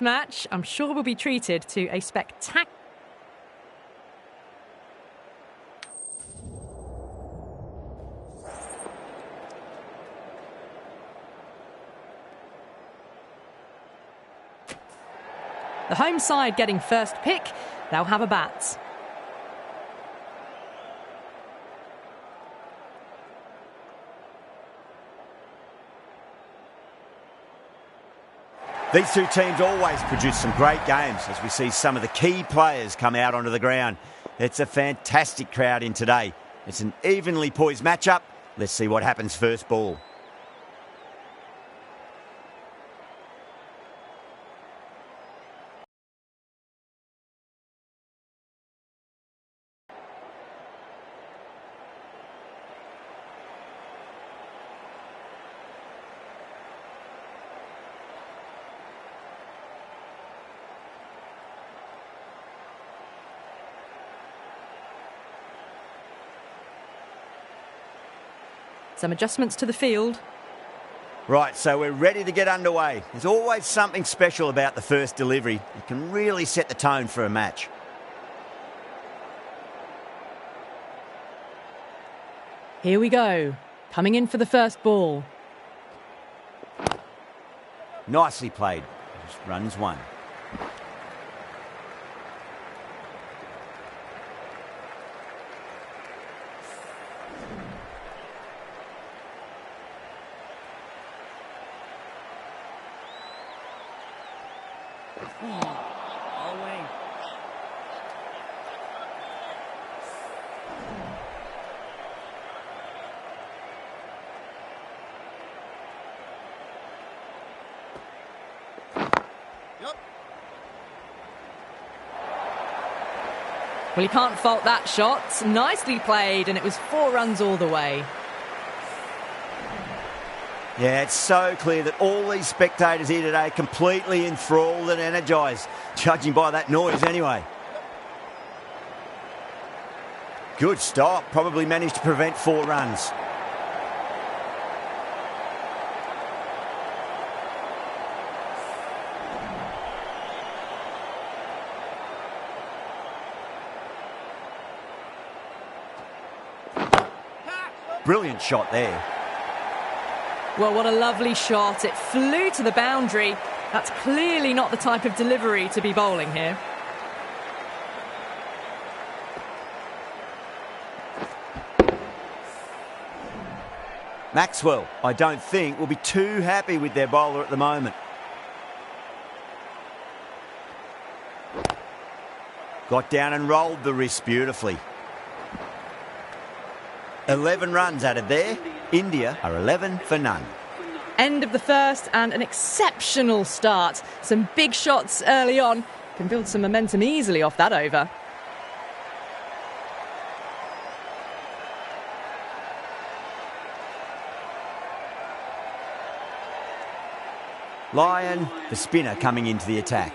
match, I'm sure we'll be treated to a spectacular... The home side getting first pick, they'll have a bat. These two teams always produce some great games as we see some of the key players come out onto the ground. It's a fantastic crowd in today. It's an evenly poised matchup. Let's see what happens first ball. Some adjustments to the field. Right, so we're ready to get underway. There's always something special about the first delivery. It can really set the tone for a match. Here we go. Coming in for the first ball. Nicely played. Just runs one. Well, you can't fault that shot. Nicely played, and it was 4 runs all the way. Yeah, it's so clear that all these spectators here today are completely enthralled and energised, judging by that noise anyway. Good stop. Probably managed to prevent 4 runs. Brilliant shot there. Well, what a lovely shot. It flew to the boundary. That's clearly not the type of delivery to be bowling here. Maxwell, I don't think, will be too happy with their bowler at the moment. Got down and rolled the wrist beautifully. 11 runs added there. India are 11 for none. End of the first and an exceptional start. Some big shots early on. Can build some momentum easily off that over. Lyon, the spinner, coming into the attack.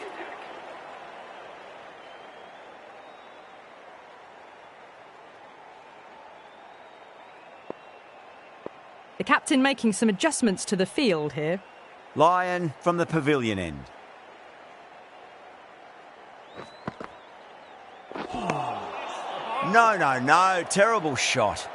The captain making some adjustments to the field here. Lyon from the pavilion end. No. Terrible shot.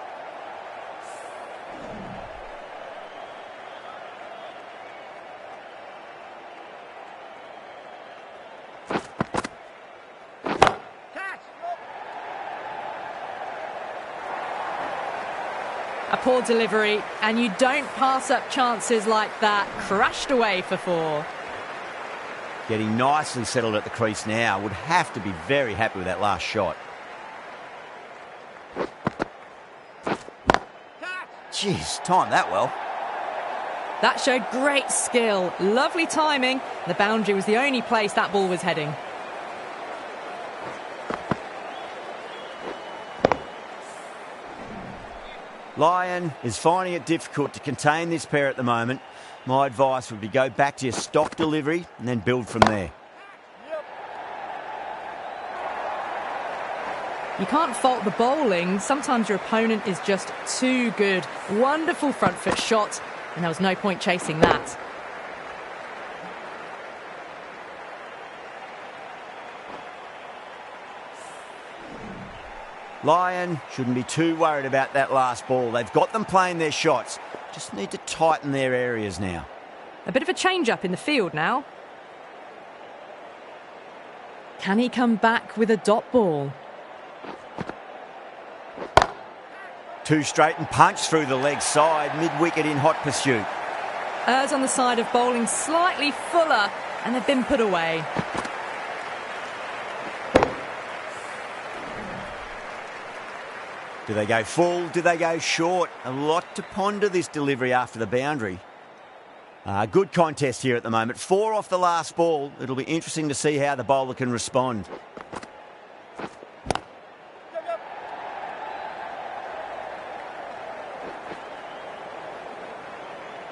A poor delivery, and you don't pass up chances like that. Crashed away for 4. Getting nicely settled at the crease now. Would have to be very happy with that last shot. Jeez, timed that well. That showed great skill. Lovely timing. The boundary was the only place that ball was heading. Lyon is finding it difficult to contain this pair at the moment. My advice would be go back to your stock delivery and then build from there. You can't fault the bowling. Sometimes your opponent is just too good. Wonderful front foot shot, and there was no point chasing that. Lyon shouldn't be too worried about that last ball. They've got them playing their shots. Just need to tighten their areas now. A bit of a change-up in the field now. Can he come back with a dot ball? Two straight and punch through the leg side, mid-wicket in hot pursuit. Errs on the side of bowling slightly fuller, and they've been put away. Do they go full? Do they go short? A lot to ponder this delivery after the boundary. Good contest here at the moment. 4 off the last ball. It'll be interesting to see how the bowler can respond.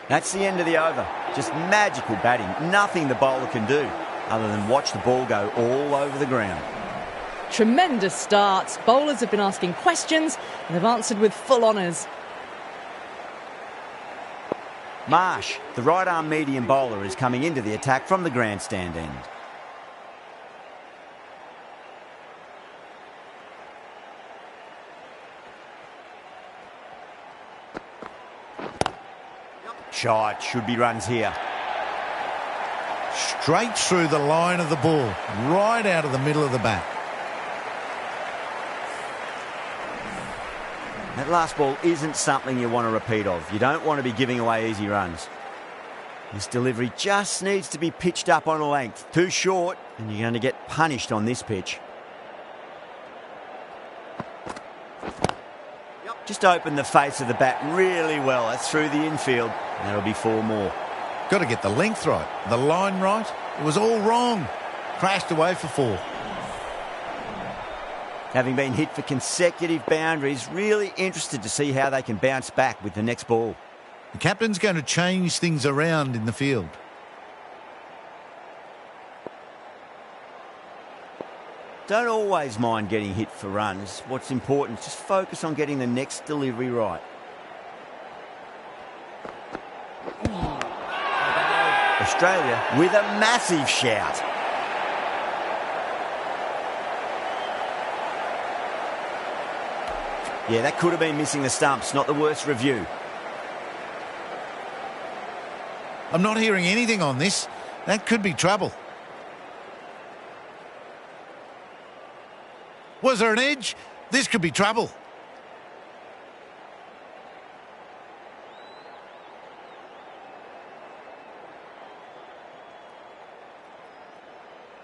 That's the end of the over. Just magical batting. Nothing the bowler can do other than watch the ball go all over the ground. Tremendous start. Bowlers have been asking questions and they've answered with full honours. Marsh, the right-arm medium bowler, is coming into the attack from the grandstand end. Shot, should be runs here. Straight through the line of the ball, right out of the middle of the bat. That last ball isn't something you want to repeat of. You don't want to be giving away easy runs. This delivery just needs to be pitched up on a length. Too short, and you're going to get punished on this pitch. Just open the face of the bat really well. That's through the infield. That'll be 4 more. Got to get the length right, the line right. It was all wrong. Crashed away for 4. Having been hit for consecutive boundaries, really interested to see how they can bounce back with the next ball. The captain's going to change things around in the field. Don't always mind getting hit for runs. What's important is just focus on getting the next delivery right. Australia with a massive shout. Yeah, that could have been missing the stumps. Not the worst review. I'm not hearing anything on this. That could be trouble. Was there an edge? This could be trouble.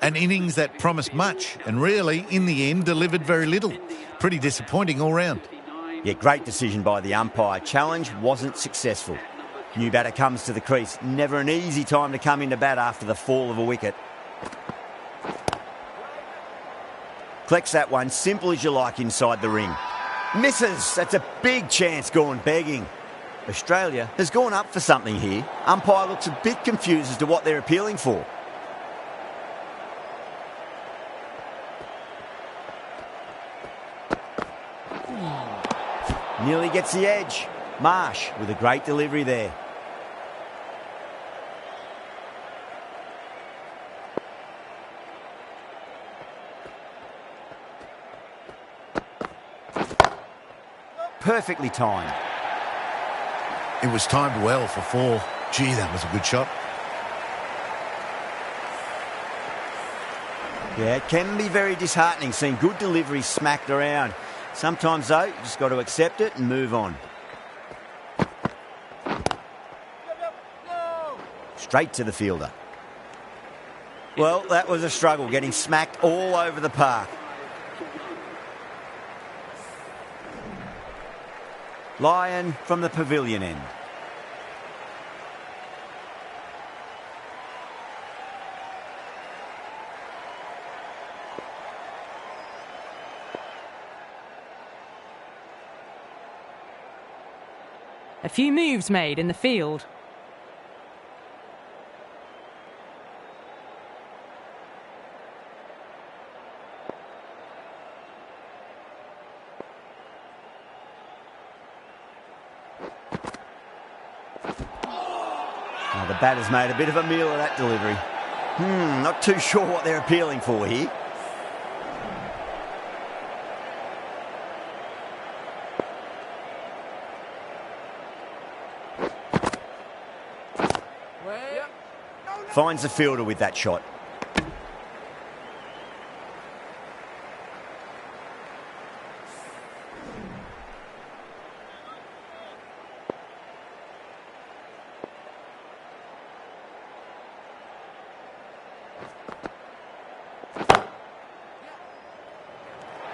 An innings that promised much and really, in the end, delivered very little. Pretty disappointing all round. Yeah, great decision by the umpire. Challenge wasn't successful. New batter comes to the crease. Never an easy time to come into bat after the fall of a wicket. Collects that one, simple as you like, inside the ring. Misses. That's a big chance gone begging. Australia has gone up for something here. Umpire looks a bit confused as to what they're appealing for. Nearly gets the edge. Marsh with a great delivery there. Perfectly timed. It was timed well for 4. Gee, that was a good shot. Yeah, it can be very disheartening seeing good deliveries smacked around. Sometimes, though, you just got to accept it and move on. Straight to the fielder. Well, that was a struggle, getting smacked all over the park. Lyon from the pavilion end. A few moves made in the field. The batter's made a bit of a meal of that delivery. Not too sure what they're appealing for here. Finds the fielder with that shot.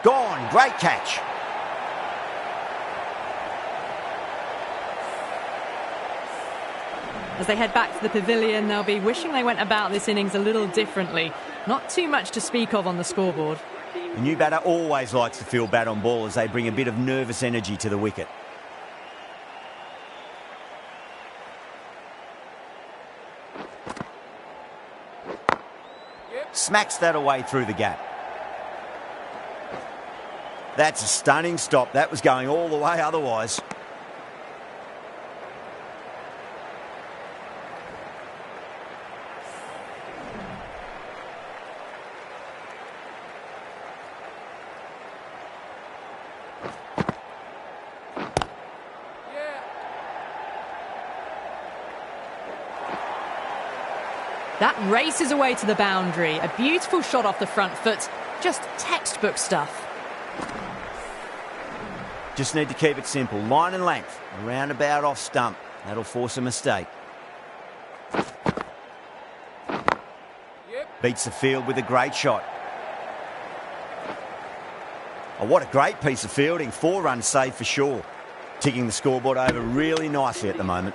Gone. Great catch. As they head back to the pavilion, they'll be wishing they went about this innings a little differently. Not too much to speak of on the scoreboard. The new batter always likes to feel bat on ball as they bring a bit of nervous energy to the wicket. Smacks that away through the gap. That's a stunning stop. That was going all the way otherwise. That races away to the boundary. A beautiful shot off the front foot. Just textbook stuff. Just need to keep it simple. Line and length. Around about off stump. That'll force a mistake. Beats the field with a great shot. Oh, what a great piece of fielding. 4 runs saved for sure. Ticking the scoreboard over really nicely at the moment.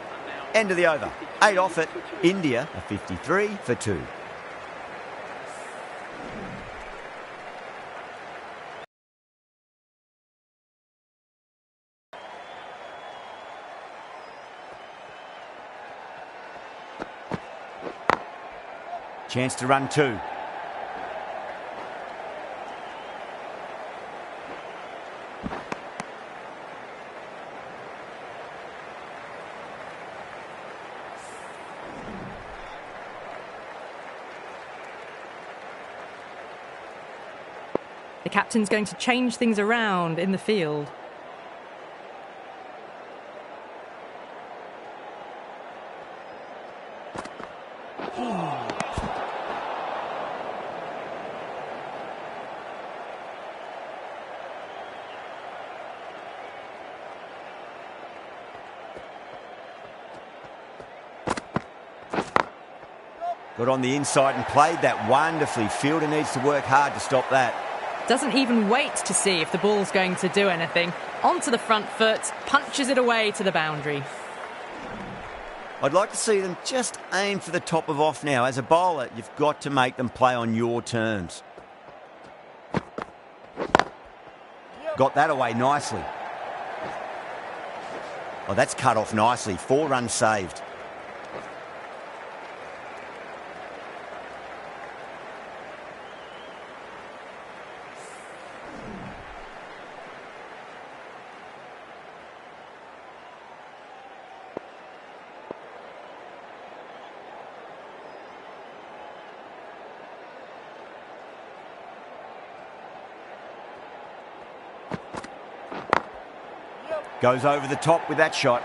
End of the over. 8 off it. India a 53 for 2. Chance to run 2. The captain's going to change things around in the field. Got on the inside and played that wonderfully. Fielder needs to work hard to stop that. Doesn't even wait to see if the ball's going to do anything. Onto the front foot, punches it away to the boundary. I'd like to see them just aim for the top of off now. As a bowler, you've got to make them play on your terms. Got that away nicely. Oh, that's cut off nicely. 4 runs saved. Goes over the top with that shot.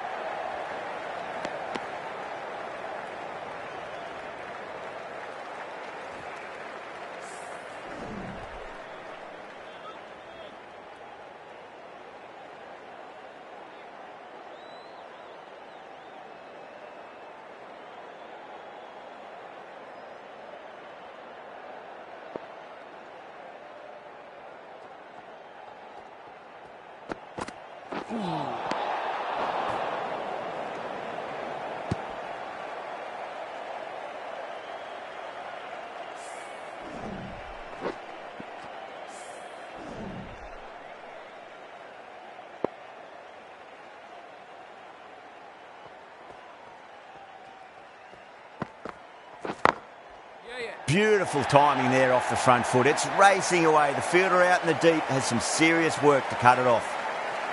Beautiful timing there off the front foot. It's racing away. The fielder out in the deep has some serious work to cut it off.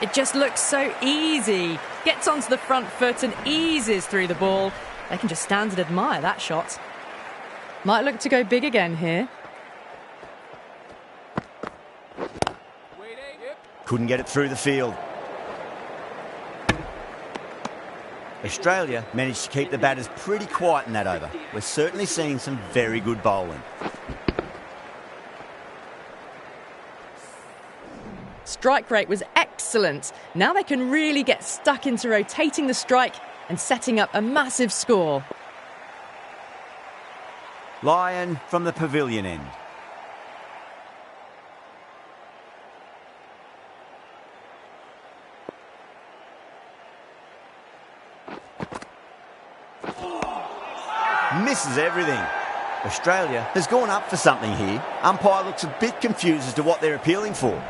It just looks so easy. Gets onto the front foot and eases through the ball. They can just stand and admire that shot. Might look to go big again here. Couldn't get it through the field. Australia managed to keep the batters pretty quiet in that over. We're certainly seeing some very good bowling. Strike rate was excellent. Now they can really get stuck into rotating the strike and setting up a massive score. Lyon from the pavilion end. Misses everything. Australia has gone up for something here. Umpire looks a bit confused as to what they're appealing for.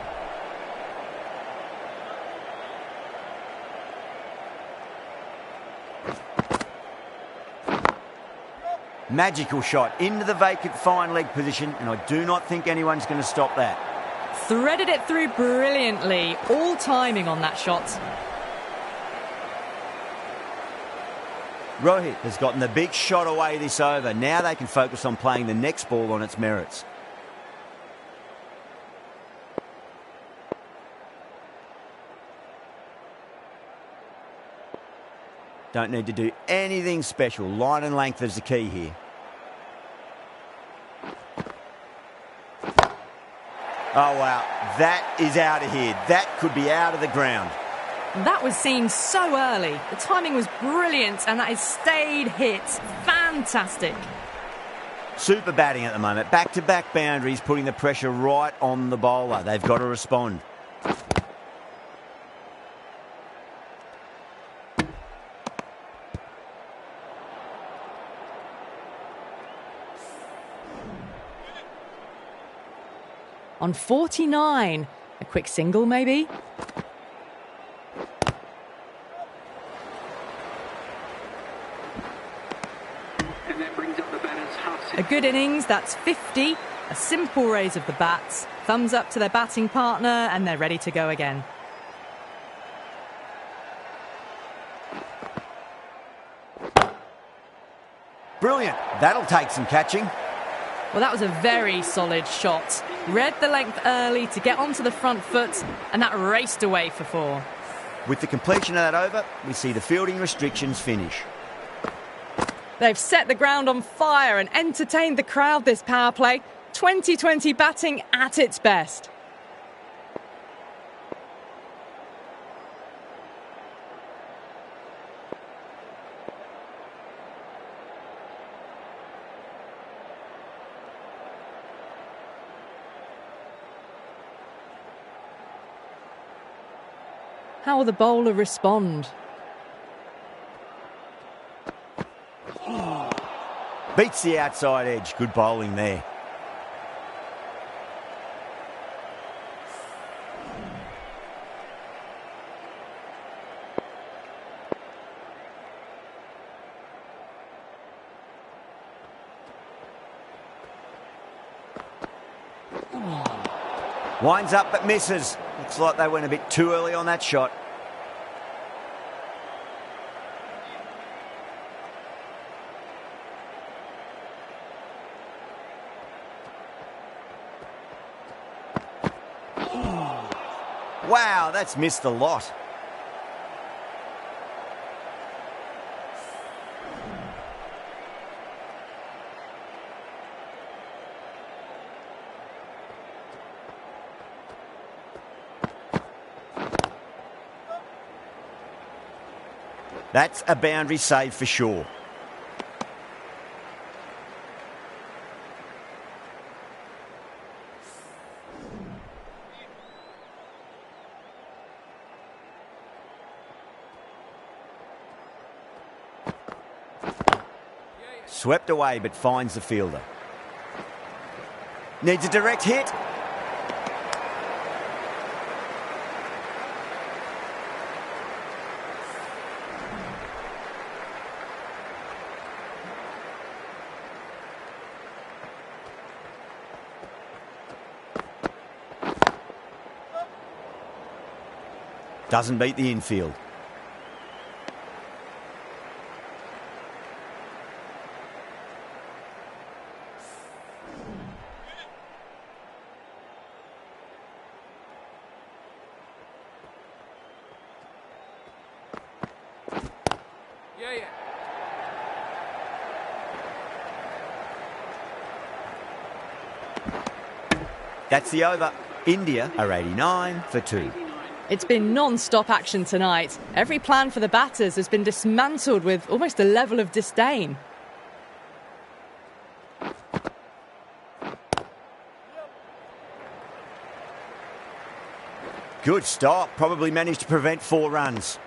Magical shot into the vacant fine leg position, and I do not think anyone's going to stop that. Threaded it through brilliantly. All timing on that shot. Rohit has gotten the big shot away this over. Now they can focus on playing the next ball on its merits. Don't need to do anything special. Line and length is the key here. Oh, wow. That is out of here. That could be out of the ground. That was seen so early. The timing was brilliant and that is stayed hits. Fantastic. Super batting at the moment. Back-to-back boundaries, putting the pressure right on the bowler. They've got to respond. On 49. A quick single, maybe? And that brings up the batters half set. A good innings, that's 50. A simple raise of the bats. Thumbs up to their batting partner, and they're ready to go again. Brilliant. That'll take some catching. Well, that was a very solid shot. Read the length early to get onto the front foot, and that raced away for 4. With the completion of that over, we see the fielding restrictions finish. They've set the ground on fire and entertained the crowd this power play. 2020 batting at its best. How will the bowler respond? Beats the outside edge. Good bowling there. Winds up but misses. Looks like they went a bit too early on that shot. Wow, that's missed a lot. That's a boundary save for sure. Swept away but finds the fielder. Needs a direct hit. Doesn't beat the infield. That's the over. India are 89 for 2. It's been non-stop action tonight. Every plan for the batters has been dismantled with almost a level of disdain. Good stop. Probably managed to prevent 4 runs.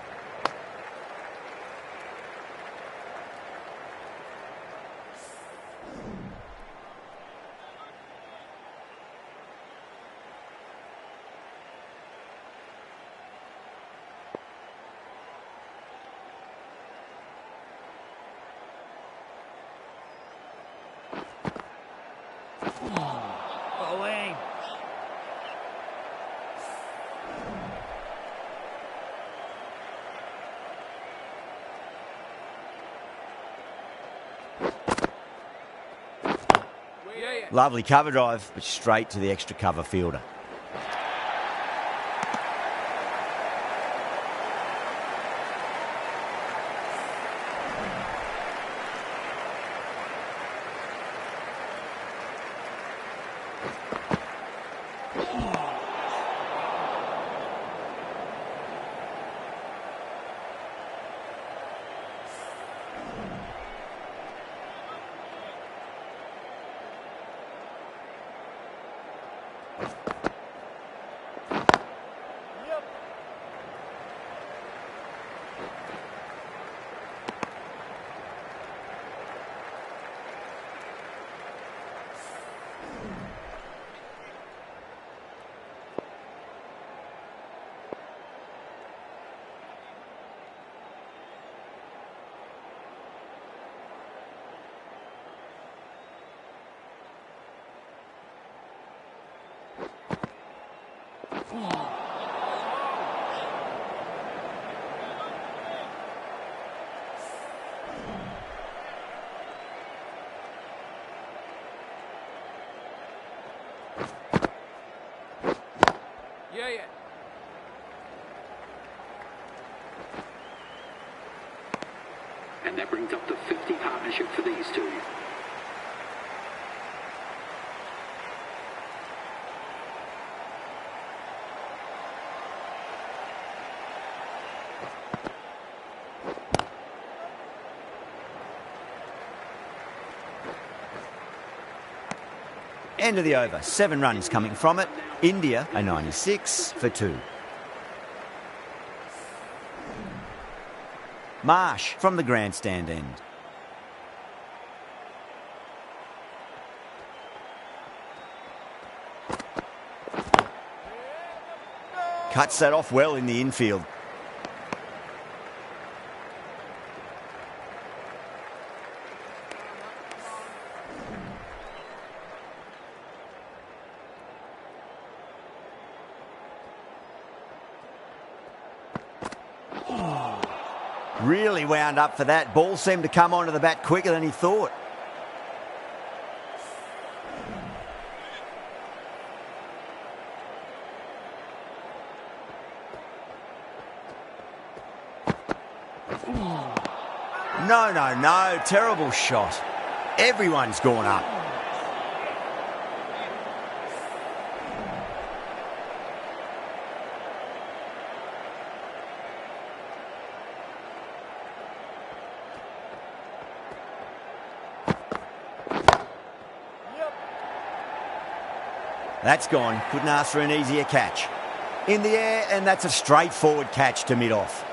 Lovely cover drive, but straight to the extra cover fielder. And that brings up the 50 partnership for these two. End of the over. 7 runs coming from it. India are 96 for 2. Marsh from the grandstand end. Cuts that off well in the infield. Really wound up for that. Ball seemed to come onto the bat quicker than he thought. No. Terrible shot. Everyone's gone up. That's gone. Couldn't ask for an easier catch. In the air, and that's a straightforward catch to mid-off.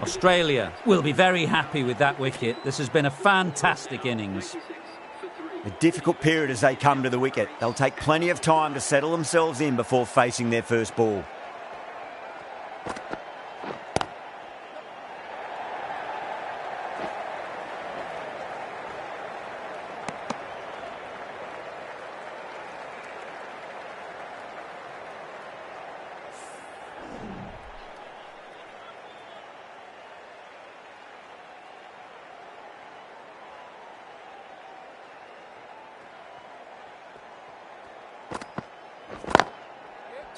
Australia will be very happy with that wicket. This has been a fantastic innings. A difficult period as they come to the wicket. They'll take plenty of time to settle themselves in before facing their first ball.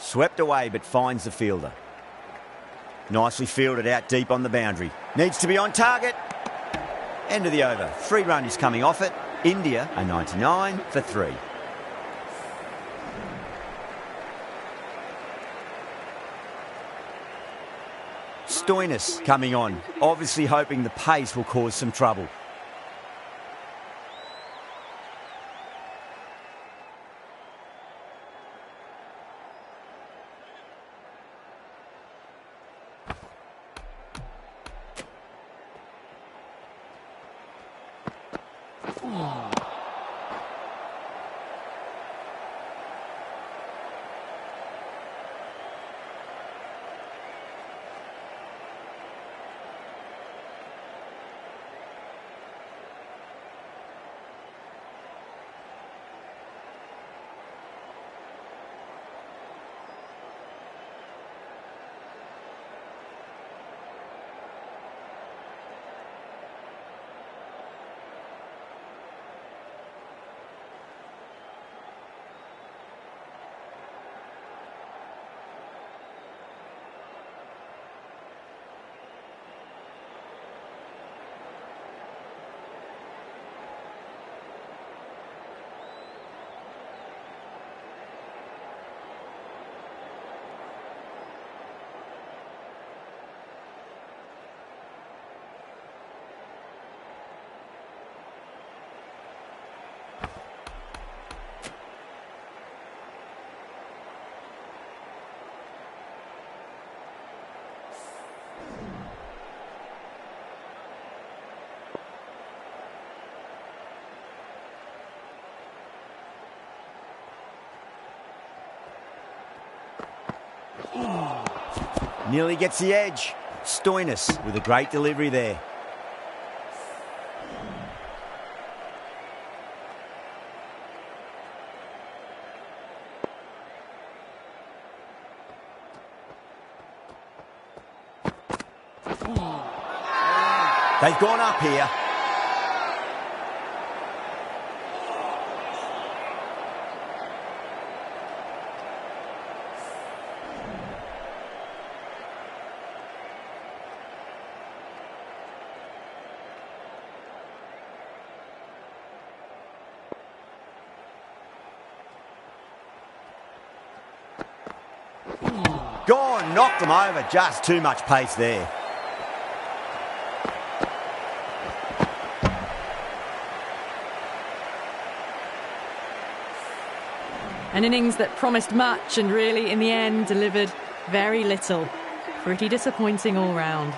Swept away but finds the fielder. Nicely fielded out deep on the boundary. Needs to be on target. End of the over. 3 runs coming off it. India a 99 for 3. Stoinis coming on, obviously hoping the pace will cause some trouble. Nearly gets the edge. Stoinis with a great delivery there. They've gone up here. Gone, knocked them over. Just too much pace there. An innings that promised much and really, in the end, delivered very little. Pretty disappointing all round.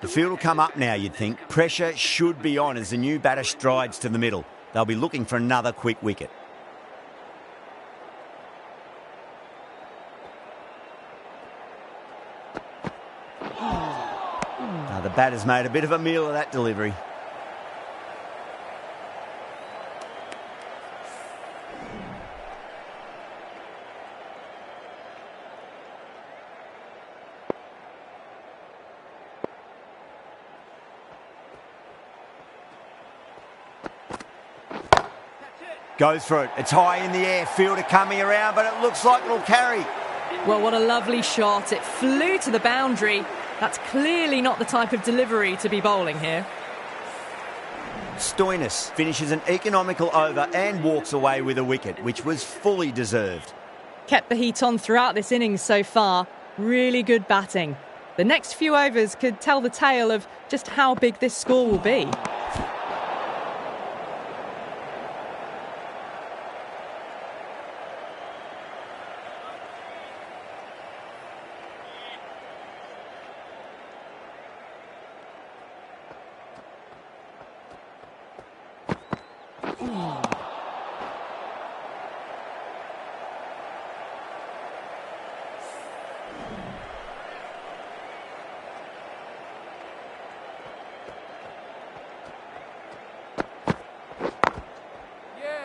The field will come up now, you'd think. Pressure should be on as the new batter strides to the middle. They'll be looking for another quick wicket. Now the batter's made a bit of a meal of that delivery. Goes for it. It's high in the air. Fielder coming around, but it looks like it'll carry. Well, what a lovely shot. It flew to the boundary. That's clearly not the type of delivery to be bowling here. Stoinis finishes an economical over and walks away with a wicket, which was fully deserved. Kept the heat on throughout this innings so far. Really good batting. The next few overs could tell the tale of just how big this score will be.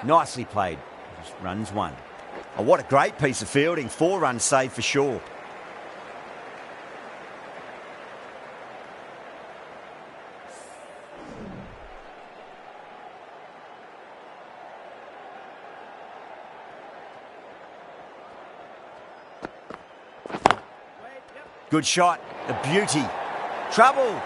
Nicely played. Just runs 1. Oh, what a great piece of fielding. 4 runs saved for sure. Good shot. A beauty. Trouble.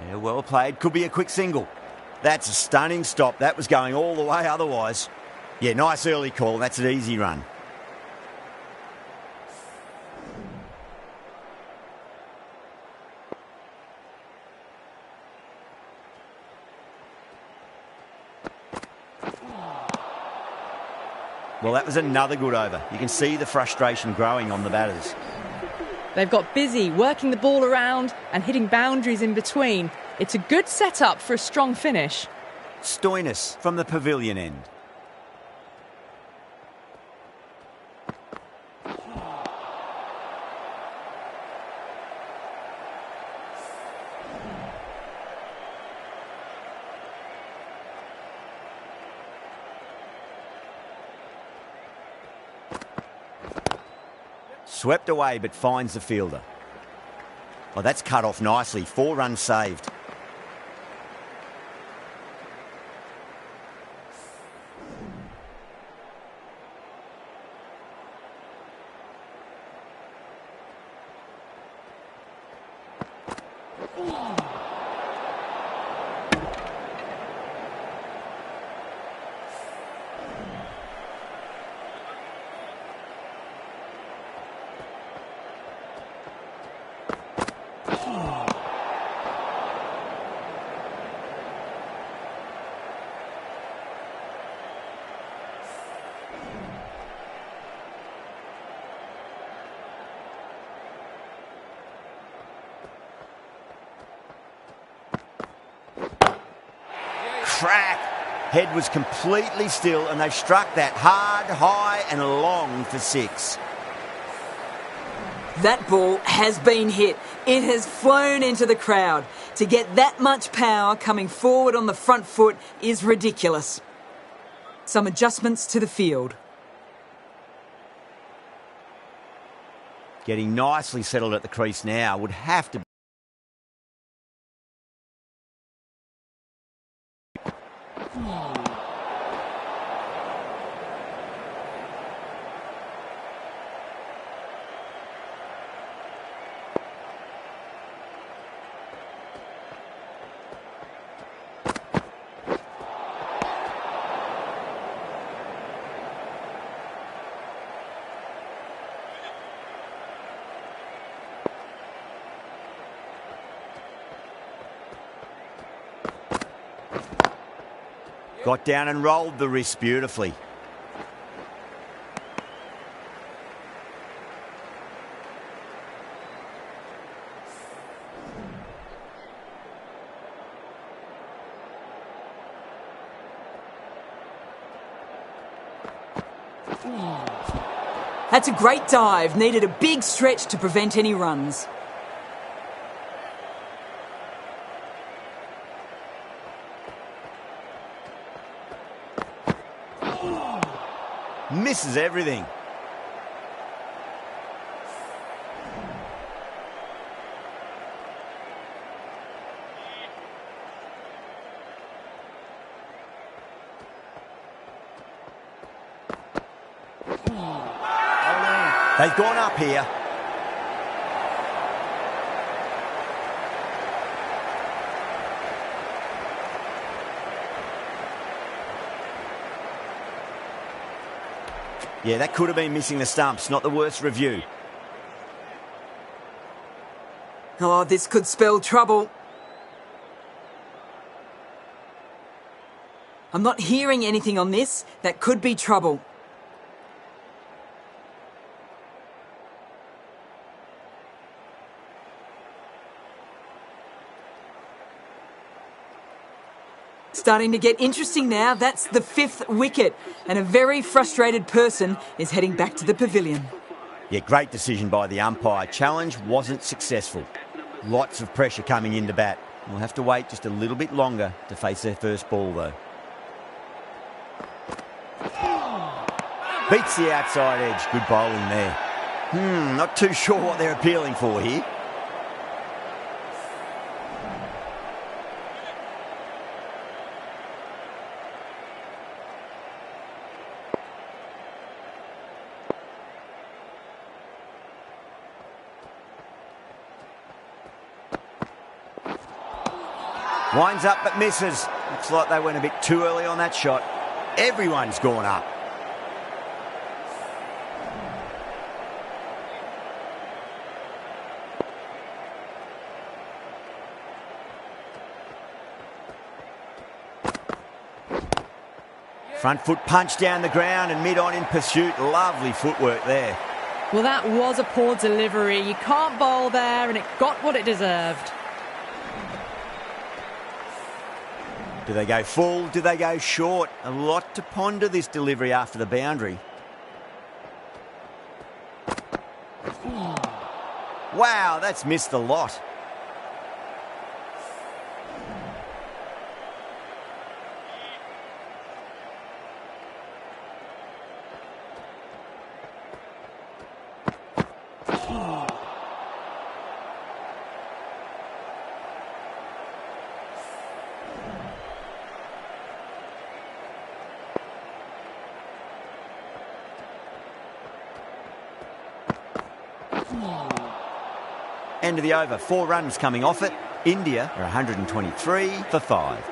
Yeah, well played. Could be a quick single. That's a stunning stop. That was going all the way otherwise. Yeah, nice early call. That's an easy run. Well, that was another good over. You can see the frustration growing on the batters. They've got busy working the ball around and hitting boundaries in between. It's a good setup for a strong finish. Stoinis from the pavilion end. Swept away, but finds the fielder. Oh, that's cut off nicely. 4 runs saved. Crack! Head was completely still and they've struck that hard, high and long for 6. That ball has been hit. It has flown into the crowd. To get that much power coming forward on the front foot is ridiculous. Some adjustments to the field. Getting nicely settled at the crease now. Would have to. Got down and rolled the wrist beautifully. That's a great dive. Needed a big stretch to prevent any runs. Misses everything. They've gone up here. Yeah, that could have been missing the stumps. Not the worst review. Oh, this could spell trouble. I'm not hearing anything on this. That could be trouble. Starting to get interesting now. That's the 5th wicket. And a very frustrated person is heading back to the pavilion. Yeah, great decision by the umpire. Challenge wasn't successful. Lots of pressure coming into bat. We'll have to wait just a little bit longer to face their first ball, though. Beats the outside edge. Good bowling there. Not too sure what they're appealing for here. Winds up but misses. Looks like they went a bit too early on that shot. Everyone's gone up. Front foot punch down the ground and mid-on in pursuit. Lovely footwork there. Well, that was a poor delivery. You can't bowl there, and it got what it deserved. Do they go full? Do they go short? A lot to ponder this delivery after the boundary. Wow, that's missed a lot. End of the over. 4 runs coming off it. India are 123 for 5.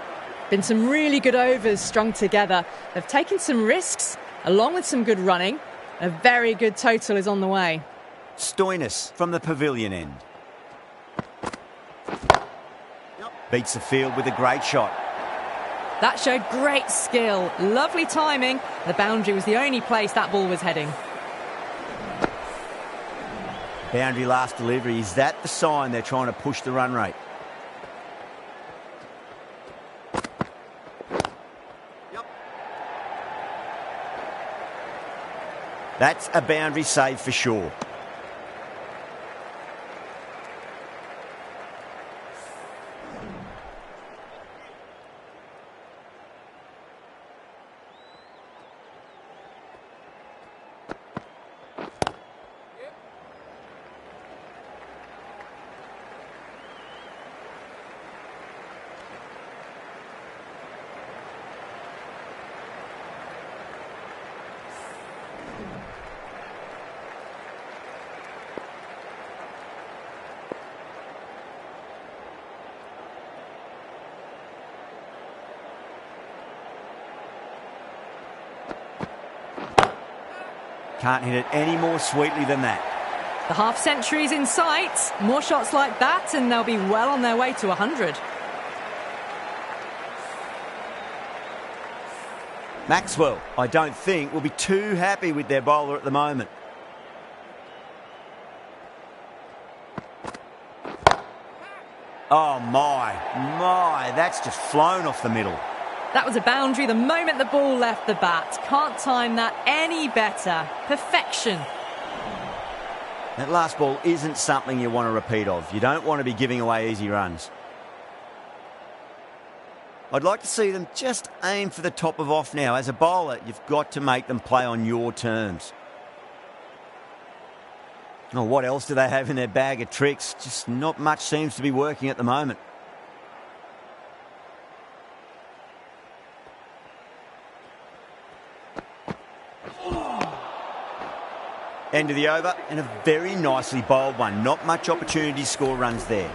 Been some really good overs strung together. They've taken some risks, along with some good running. A very good total is on the way. Stoinis from the pavilion end. Beats the field with a great shot. That showed great skill. Lovely timing. The boundary was the only place that ball was heading. Boundary last delivery. Is that the sign they're trying to push the run rate? That's a boundary save for sure. Can't hit it any more sweetly than that. The half-century's in sight. More shots like that and they'll be well on their way to 100. Maxwell, I don't think, will be too happy with their bowler at the moment. Oh my, that's just flown off the middle. That was a boundary the moment the ball left the bat. Can't time that any better. Perfection. That last ball isn't something you want to repeat of. You don't want to be giving away easy runs. I'd like to see them just aim for the top of off now. As a bowler, you've got to make them play on your terms. Oh, what else do they have in their bag of tricks? Just not much seems to be working at the moment. End of the over, and a very nicely bowled one. Not much opportunity to score runs there.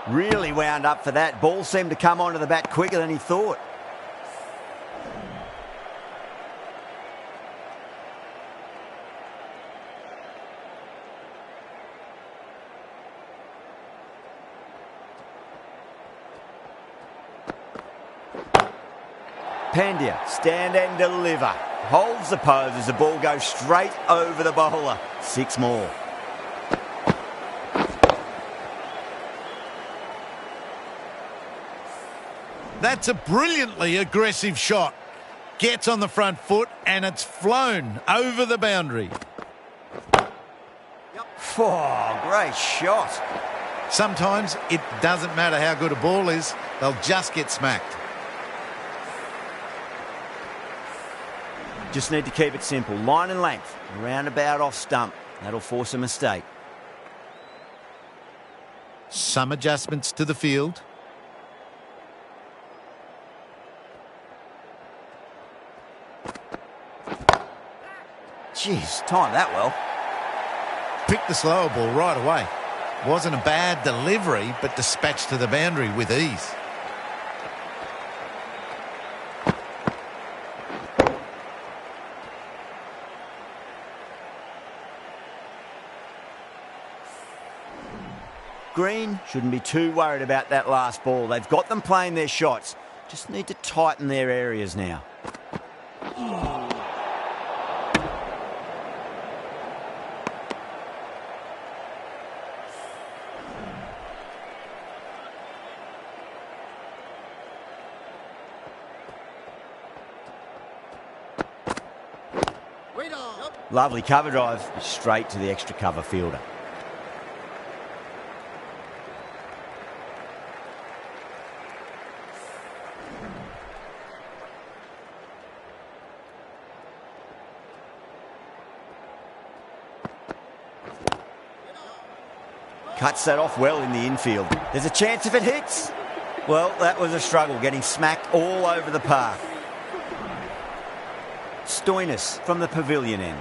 Really wound up for that. Ball seemed to come onto the bat quicker than he thought. Pandya, stand and deliver. Holds the pose as the ball goes straight over the bowler. 6 more. That's a brilliantly aggressive shot. Gets on the front foot and it's flown over the boundary. Oh, great shot. Sometimes it doesn't matter how good a ball is, they'll just get smacked. Just need to keep it simple. Line and length. Roundabout off stump. That'll force a mistake. Some adjustments to the field. Jeez, timed that well. Picked the slower ball right away. Wasn't a bad delivery, but dispatched to the boundary with ease. Green shouldn't be too worried about that last ball. They've got them playing their shots. Just need to tighten their areas now. Lovely cover drive, straight to the extra cover fielder. Cuts that off well in the infield. There's a chance if it hits. Well, that was a struggle, getting smacked all over the park. Stoinis from the pavilion end.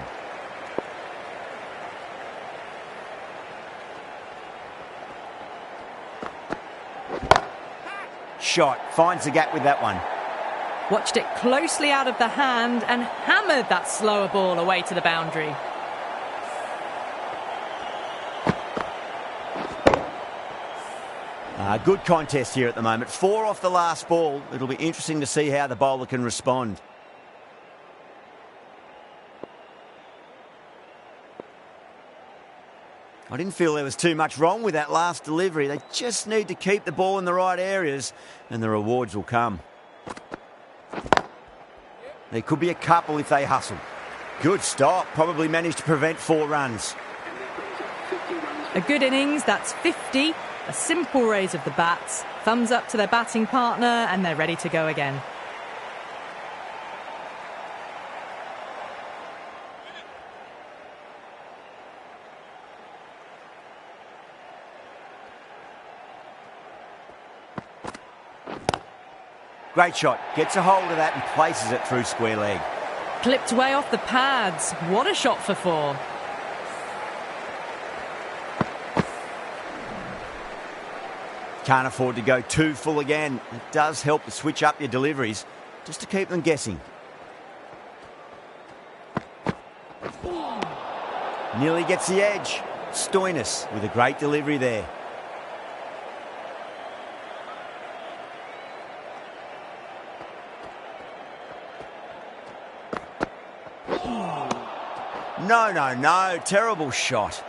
Shot, finds the gap with that one. Watched it closely out of the hand and hammered that slower ball away to the boundary. Good contest here at the moment. 4 off the last ball. It'll be interesting to see how the bowler can respond. I didn't feel there was too much wrong with that last delivery. They just need to keep the ball in the right areas and the rewards will come. There could be a couple if they hustle. Good stop. Probably managed to prevent 4 runs. A good innings, that's 50. A simple raise of the bats. Thumbs up to their batting partner and they're ready to go again. Great shot. Gets a hold of that and places it through square leg. Clipped way off the pads. What a shot for 4. Can't afford to go too full again. It does help to switch up your deliveries just to keep them guessing. Nearly gets the edge. Stoinis with a great delivery there. No. Terrible shot.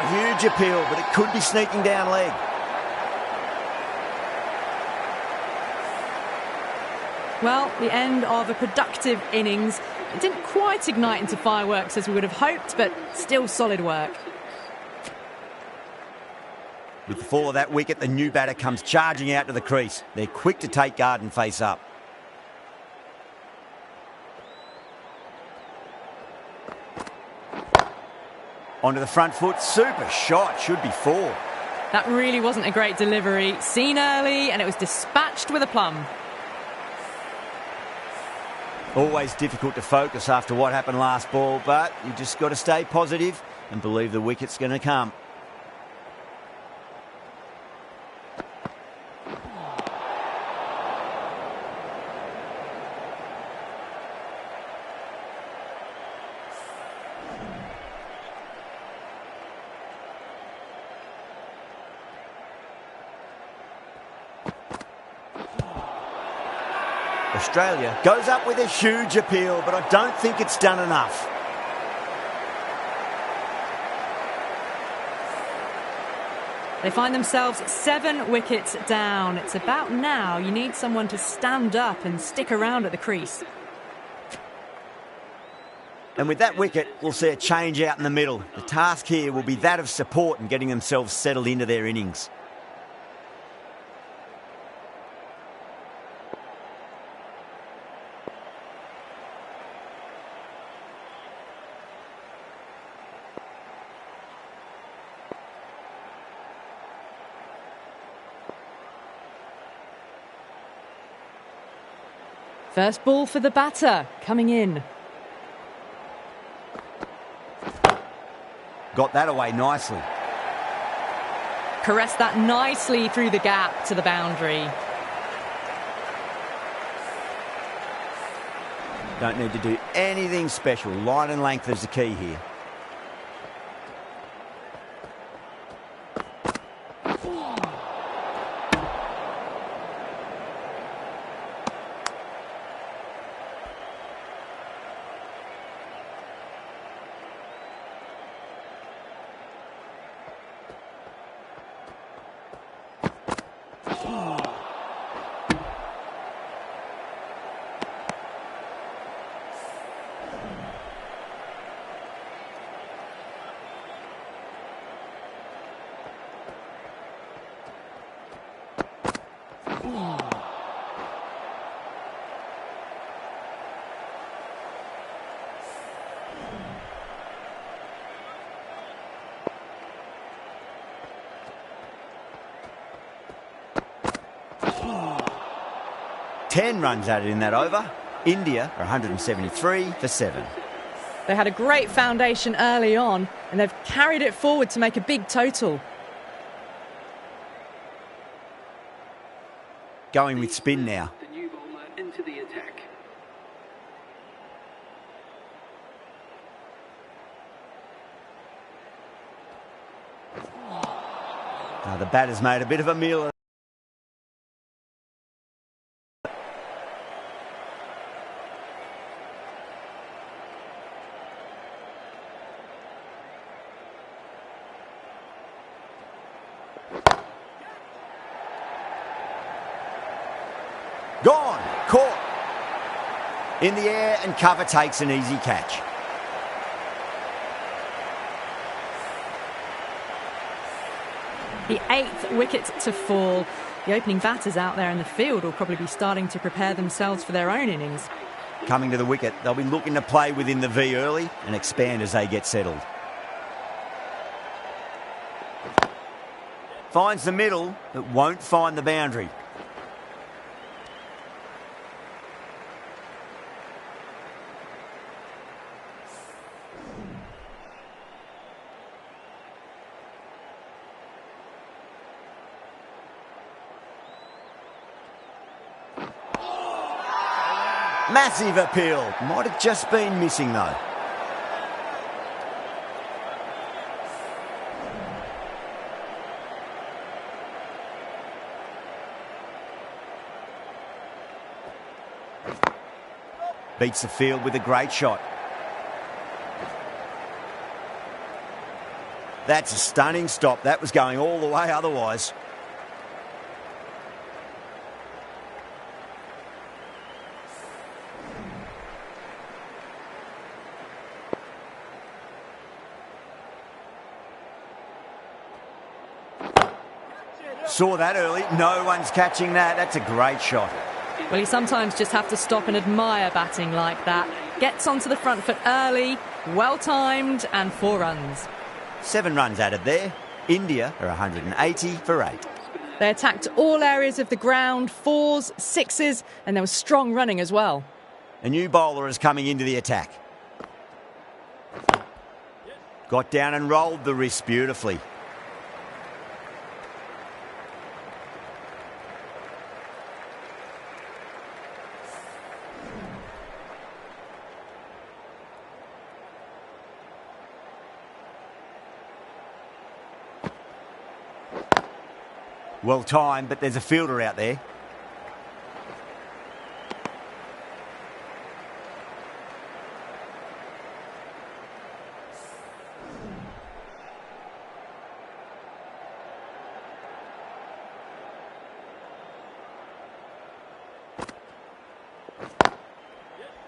Huge appeal, but it could be sneaking down leg. Well, the end of a productive innings. It didn't quite ignite into fireworks as we would have hoped, but still solid work. With the fall of that wicket, the new batter comes charging out to the crease. They're quick to take guard and face up. Onto the front foot, super shot, should be 4. That really wasn't a great delivery. Seen early, and it was dispatched with a plum. Always difficult to focus after what happened last ball, but you just got to stay positive and believe the wicket's going to come. Australia goes up with a huge appeal, but I don't think it's done enough. They find themselves 7 wickets down. It's about now you need someone to stand up and stick around at the crease. And with that wicket, we'll see a change out in the middle. The task here will be that of support and getting themselves settled into their innings. First ball for the batter, coming in. Got that away nicely. Caressed that nicely through the gap to the boundary. Don't need to do anything special. Line and length is the key here. Ten runs added in that over. India are 173 for 7. They had a great foundation early on, and they've carried it forward to make a big total. Going with spin now. The new bowler into the attack. Now the batter's made a bit of a meal of gone, caught. In the air and cover takes an easy catch. The 8th wicket to fall. The opening batters out there in the field will probably be starting to prepare themselves for their own innings. Coming to the wicket, they'll be looking to play within the V early and expand as they get settled. Finds the middle, but won't find the boundary. Massive appeal. Might have just been missing though. Beats the field with a great shot. That's a stunning stop. That was going all the way otherwise. Saw that early. No one's catching that. That's a great shot. Well, you sometimes just have to stop and admire batting like that. Gets onto the front foot early, well-timed, and 4 runs. 7 runs added there. India are 180 for 8. They attacked all areas of the ground, 4s, 6s, and there was strong running as well. A new bowler is coming into the attack. Got down and rolled the wrist beautifully. Well timed, but there's a fielder out there.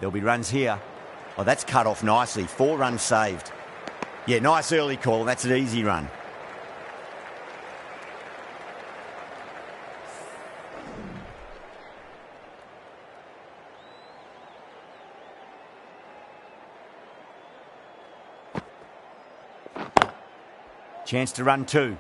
There'll be runs here. Oh, that's cut off nicely. 4 runs saved. Yeah, nice early call. That's an easy run. Chance to run 2.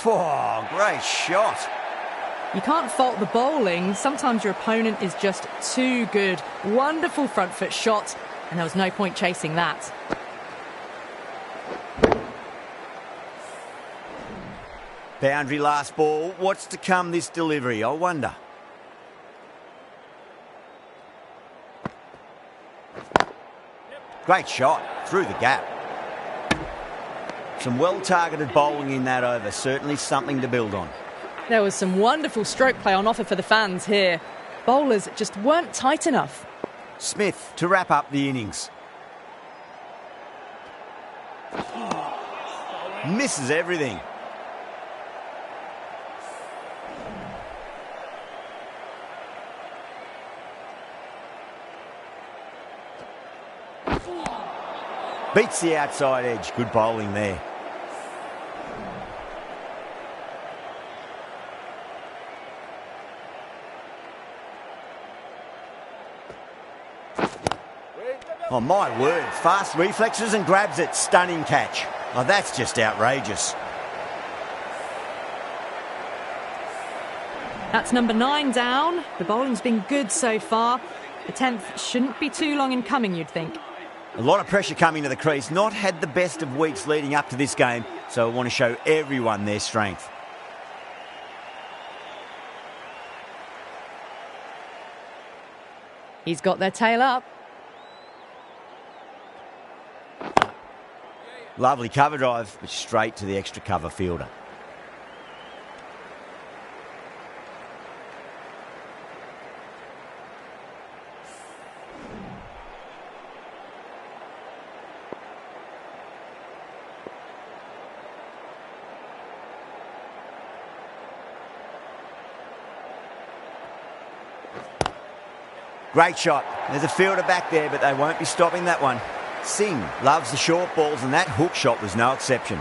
Oh, great shot. You can't fault the bowling. Sometimes your opponent is just too good. Wonderful front foot shot, and there was no point chasing that. Boundary last ball. What's to come this delivery, I wonder. Great shot. Through the gap. Some well-targeted bowling in that over. Certainly something to build on. There was some wonderful stroke play on offer for the fans here. Bowlers just weren't tight enough. Smith to wrap up the innings. Misses everything. Beats the outside edge. Good bowling there. Oh, my word. Fast reflexes and grabs it. Stunning catch. Oh, that's just outrageous. That's number 9 down. The bowling's been good so far. The 10th shouldn't be too long in coming, you'd think. A lot of pressure coming to the crease. Not had the best of weeks leading up to this game, so I want to show everyone their strength. He's got their tail up. Lovely cover drive, but straight to the extra cover fielder. Great shot. There's a fielder back there, but they won't be stopping that one. Singh loves the short balls, and that hook shot was no exception.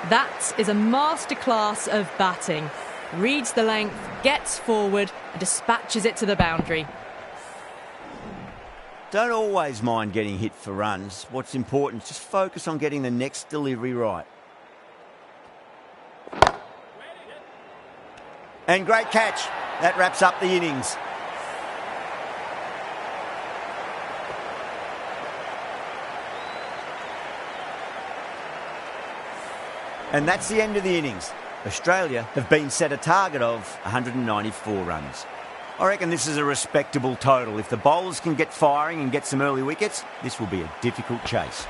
That is a masterclass of batting. Reads the length, gets forward, and dispatches it to the boundary. Don't always mind getting hit for runs. What's important is just focus on getting the next delivery right. And great catch. That wraps up the innings. And that's the end of the innings. Australia have been set a target of 194 runs. I reckon this is a respectable total. If the bowlers can get firing and get some early wickets, this will be a difficult chase.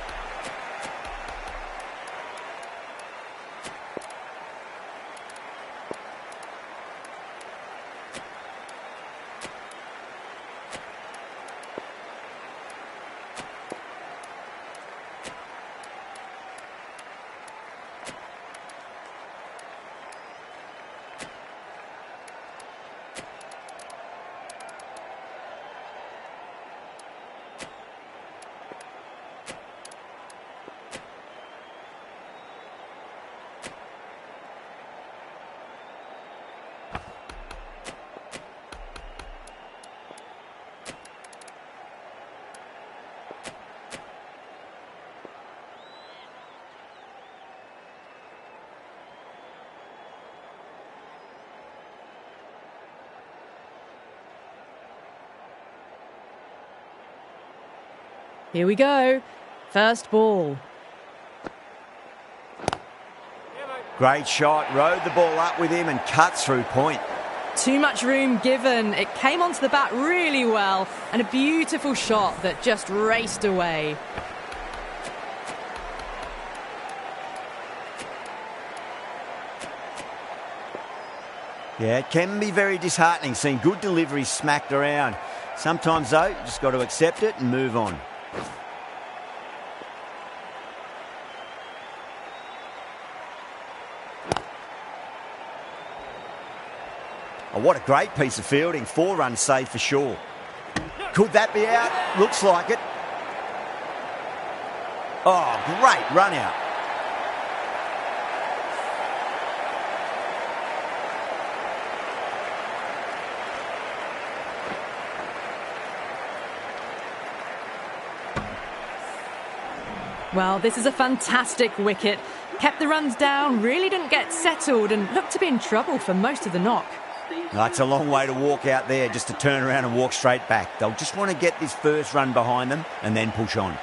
Here we go. First ball. Great shot, rode the ball up with him and cut through point. Too much room given. It came onto the bat really well, and a beautiful shot that just raced away. Yeah, it can be very disheartening seeing good deliveries smacked around. Sometimes, though, you just got to accept it and move on. Oh, what a great piece of fielding. 4 runs saved for sure. Could that be out? Looks like it. Oh, great run out. Well, this is a fantastic wicket. Kept the runs down, really didn't get settled and looked to be in trouble for most of the knock. No, it's a long way to walk out there just to turn around and walk straight back. They'll just want to get this first run behind them and then push on.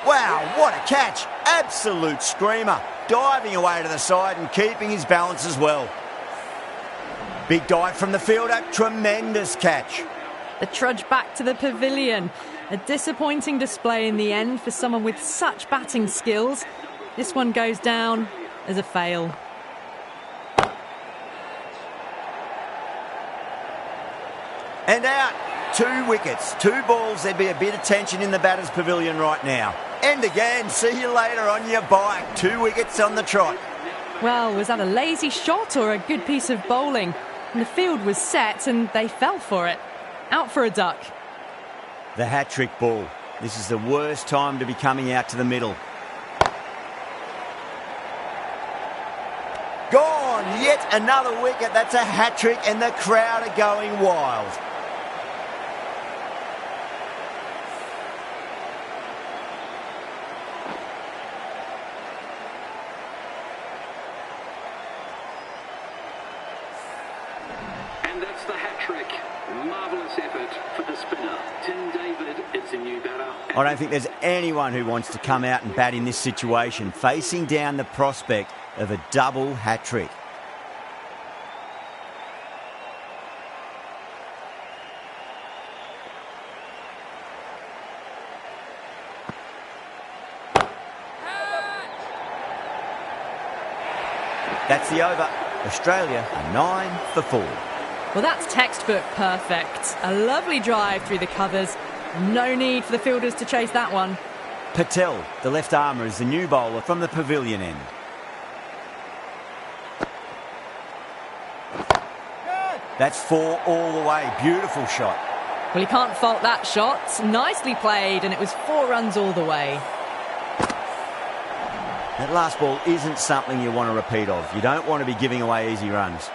Wow, what a catch. Absolute screamer. Diving away to the side and keeping his balance as well. Big dive from the fielder. Tremendous catch. The trudge back to the pavilion. A disappointing display in the end for someone with such batting skills. This one goes down as a fail. And out. 2 wickets, 2 balls. There'd be a bit of tension in the batter's pavilion right now. And again, see you later on your bike. 2 wickets on the trot. Well, was that a lazy shot or a good piece of bowling? And the field was set and they fell for it. Out for a duck. The hat-trick ball. This is the worst time to be coming out to the middle. Gone! Yet another wicket. That's a hat-trick and the crowd are going wild. And that's the hat-trick. Marvellous effort for the spinner. Tim David is the new batter. I don't think there's anyone who wants to come out and bat in this situation, facing down the prospect of a double hat-trick. That's the over. Australia are 9 for 4. Well, that's textbook perfect. A lovely drive through the covers. No need for the fielders to chase that one. Patel, the left armour, is the new bowler from the pavilion end. That's 4 all the way. Beautiful shot. Well, you can't fault that shot. Nicely played, and it was 4 runs all the way. That last ball isn't something you want to repeat of. You don't want to be giving away easy runs.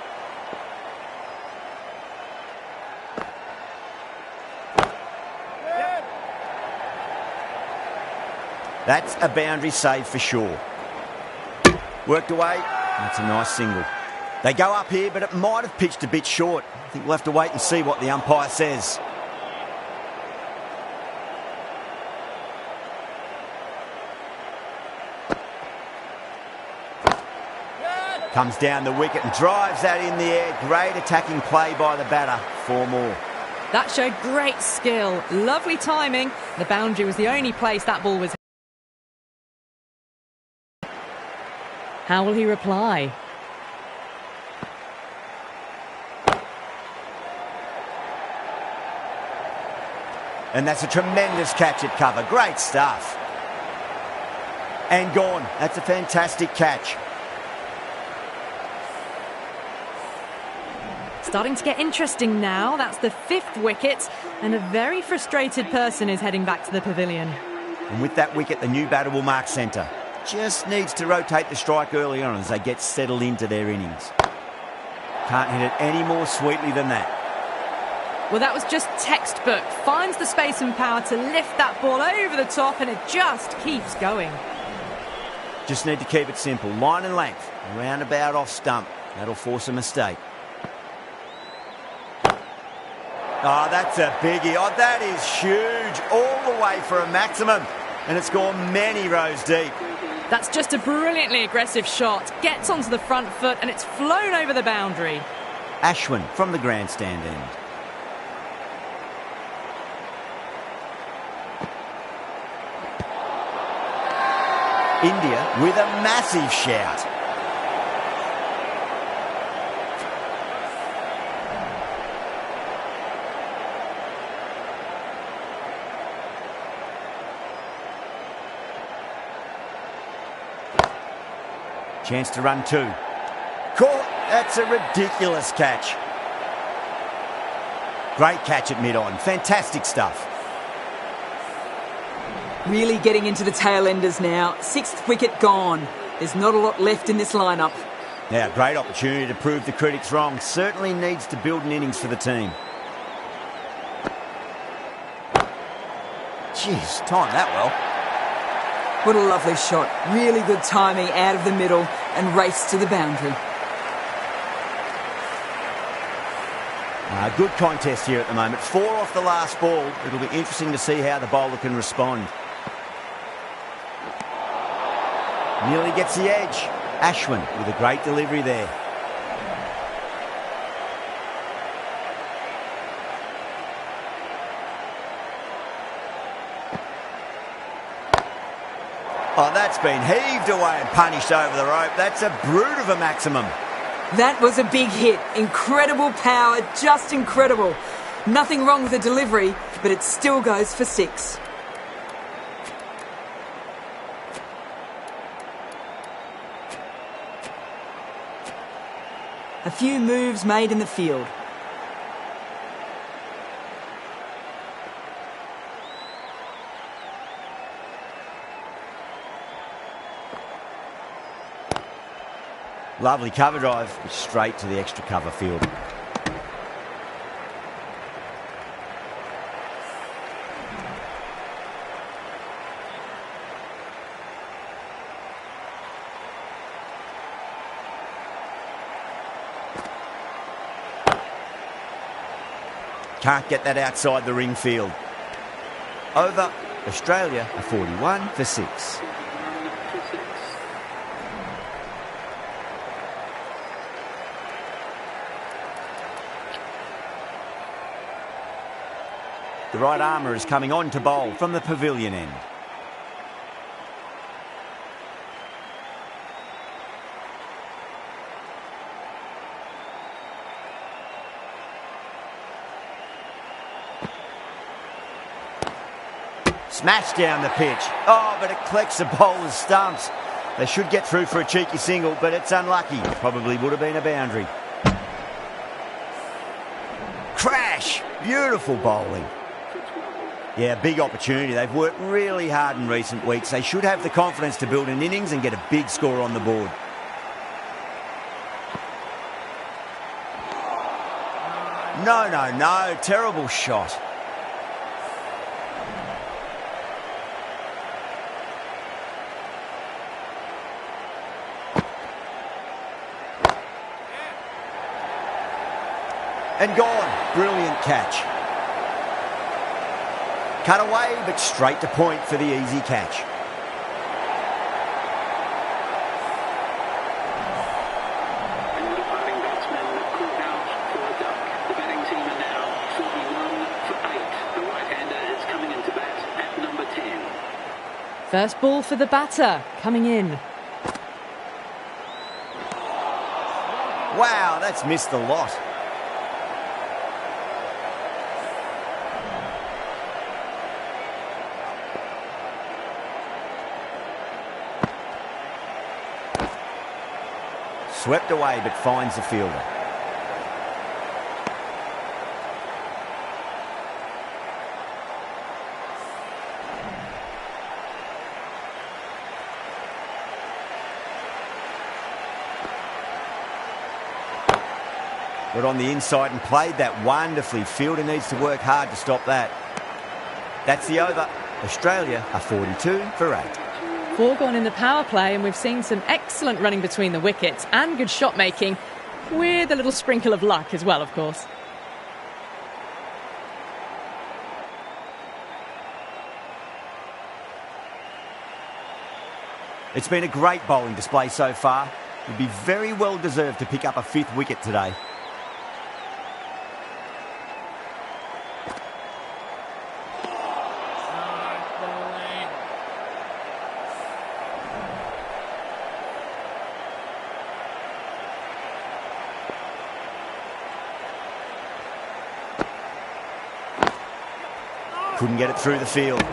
That's a boundary save for sure. Worked away. That's a nice single. They go up here, but it might have pitched a bit short. I think we'll have to wait and see what the umpire says. Comes down the wicket and drives that in the air. Great attacking play by the batter. 4 more. That showed great skill. Lovely timing. The boundary was the only place that ball was. How will he reply? And that's a tremendous catch at cover. Great stuff. And gone. That's a fantastic catch. Starting to get interesting now. That's the 5th wicket, and a very frustrated person is heading back to the pavilion. And with that wicket, the new batter will mark centre. Just needs to rotate the strike early on as they get settled into their innings. Can't hit it any more sweetly than that. Well, that was just textbook. Finds the space and power to lift that ball over the top, and it just keeps going. Just need to keep it simple. Line and length. Roundabout off stump. That'll force a mistake. Oh, that's a biggie. Oh, that is huge. All the way for a maximum. And it's gone many rows deep. That's just a brilliantly aggressive shot. Gets onto the front foot and it's flown over the boundary. Ashwin from the grandstand end. India with a massive shout. Chance to run two. Caught. That's a ridiculous catch. Great catch at mid-on. Fantastic stuff. Really getting into the tail enders now. 6th wicket gone. There's not a lot left in this lineup. Now, great opportunity to prove the critics wrong. Certainly needs to build an innings for the team. Jeez, timed that well. What a lovely shot. Really good timing out of the middle and race to the boundary. Good contest here at the moment. 4 off the last ball. It'll be interesting to see how the bowler can respond. Nearly gets the edge. Ashwin with a great delivery there. Oh, that's been heaved away and punished over the rope. That's a brute of a maximum. That was a big hit. Incredible power, just incredible. Nothing wrong with the delivery, but it still goes for 6. A few moves made in the field. Lovely cover drive, straight to the extra cover field. Can't get that outside the ring field. Over. Australia are 41 for 6. The right armour is coming on to bowl from the pavilion end. Smashed down the pitch. Oh, but it collects the bowler's stumps. They should get through for a cheeky single, but it's unlucky. Probably would have been a boundary. Crash! Beautiful bowling. Yeah, big opportunity. They've worked really hard in recent weeks. They should have the confidence to build an innings and get a big score on the board. No. Terrible shot. And gone. Brilliant catch. Cut away, but straight to point for the easy catch. And the batting batsmen caught out for a duck. The batting team are now 41 for 8. The right-hander is coming into bat at number 10. First ball for the batter, coming in. Wow, that's missed a lot. Swept away, but finds the fielder. Got on the inside and played that wonderfully. Fielder needs to work hard to stop that. That's the over. Australia are 42 for 8. 4 gone in the power play, and we've seen some excellent running between the wickets and good shot making, with a little sprinkle of luck as well, of course. It's been a great bowling display so far. Would be very well deserved to pick up a 5th wicket today. Couldn't get it through the field.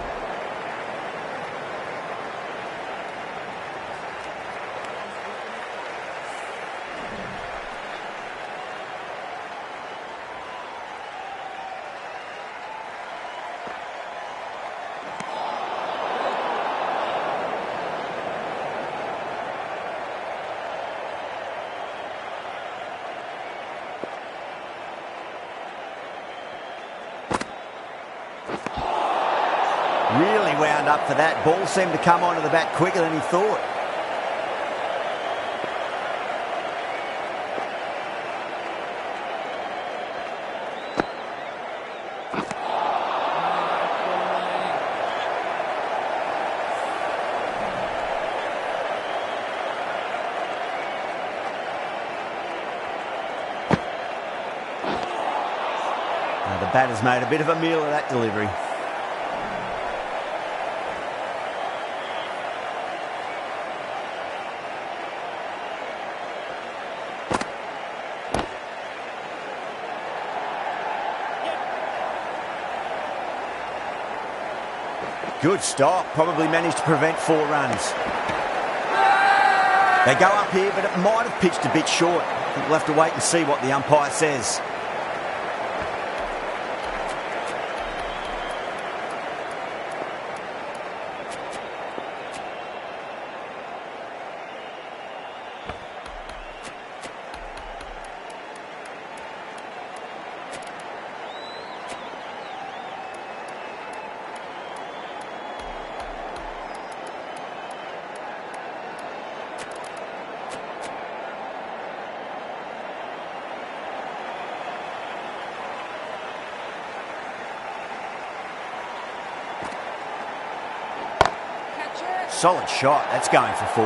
Really wound up for that. Ball seemed to come onto the bat quicker than he thought. Now the batter's made a bit of a meal of that delivery. Good stop. Probably managed to prevent 4 runs. They go up here, but it might have pitched a bit short. I think we'll have to wait and see what the umpire says. Solid shot. That's going for 4.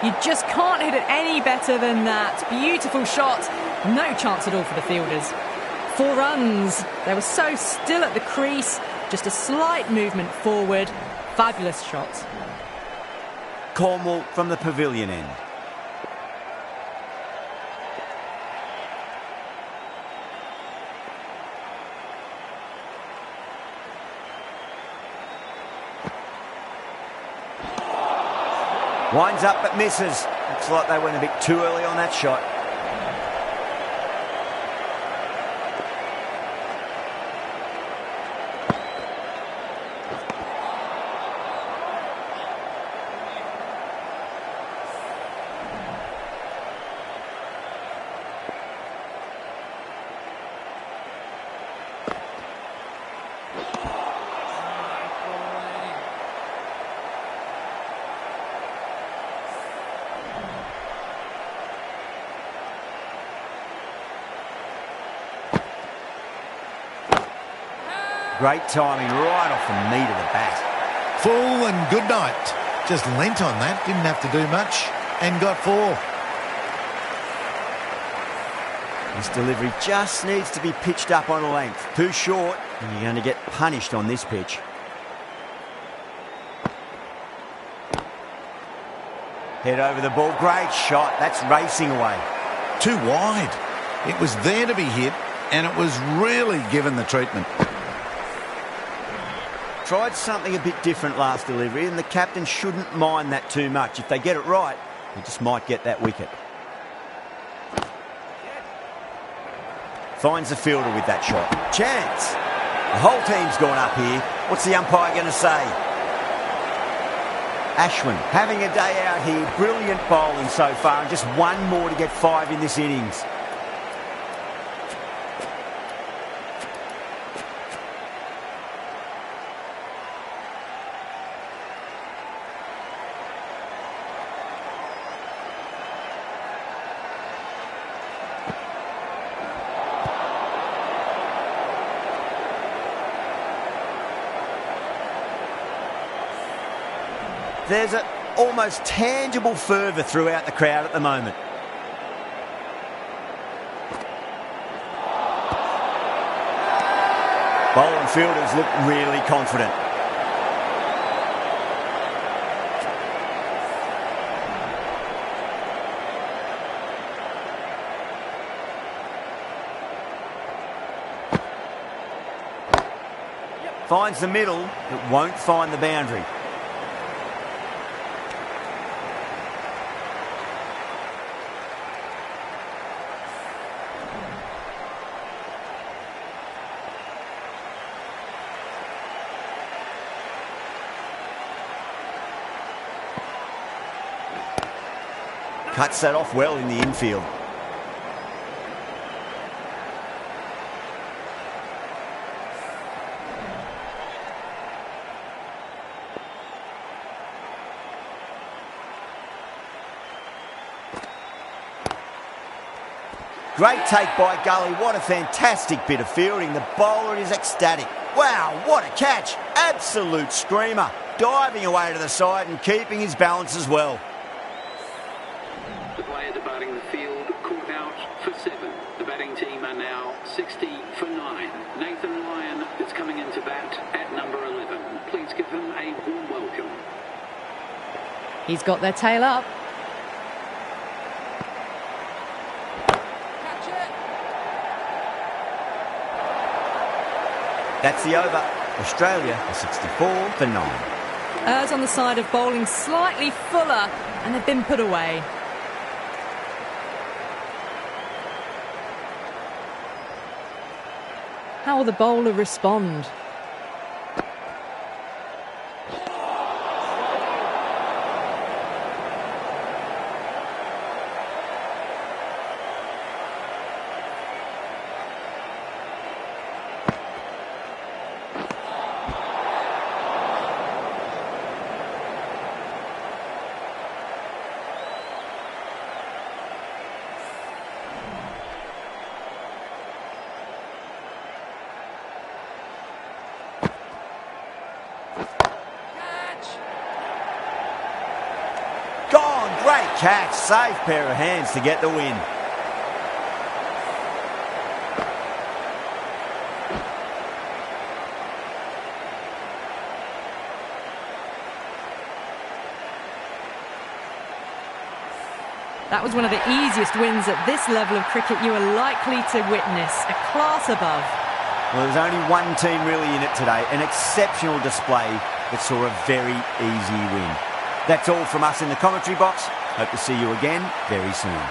You just can't hit it any better than that. Beautiful shot. No chance at all for the fielders. 4 runs. They were so still at the crease. Just a slight movement forward. Fabulous shot. Cornwall from the pavilion end. Winds up but misses. Looks like they went a bit too early on that shot. Great timing right off the meat of the bat. Full and good night. Just lent on that, didn't have to do much, and got 4. This delivery just needs to be pitched up on a length. Too short, and you're going to get punished on this pitch. Head over the ball. Great shot. That's racing away. Too wide. It was there to be hit, and it was really given the treatment. Tried something a bit different last delivery, and the captain shouldn't mind that too much. If they get it right, they just might get that wicket. Finds the fielder with that shot. Chance. The whole team's gone up here. What's the umpire going to say? Ashwin having a day out here. Brilliant bowling so far, and just 1 more to get 5 in this innings. There's a almost tangible fervour throughout the crowd at the moment. Bowling fielders look really confident. Finds the middle, but won't find the boundary. Cuts that off well in the infield. Great take by Gully. What a fantastic bit of fielding. The bowler is ecstatic. Wow, what a catch. Absolute screamer. Diving away to the side and keeping his balance as well. The player departing the field caught out for 7. The batting team are now 60 for 9. Nathan Lyon is coming into bat at number 11. Please give him a warm welcome. He's got their tail up. That's the over. Australia are 64 for 9. Ers on the side of bowling slightly fuller, and they've been put away. How will the bowler respond? Great catch, safe pair of hands to get the win. That was one of the easiest wins at this level of cricket you are likely to witness. A class above. Well, there's only one team really in it today. An exceptional display that saw a very easy win. That's all from us in the commentary box. Hope to see you again very soon.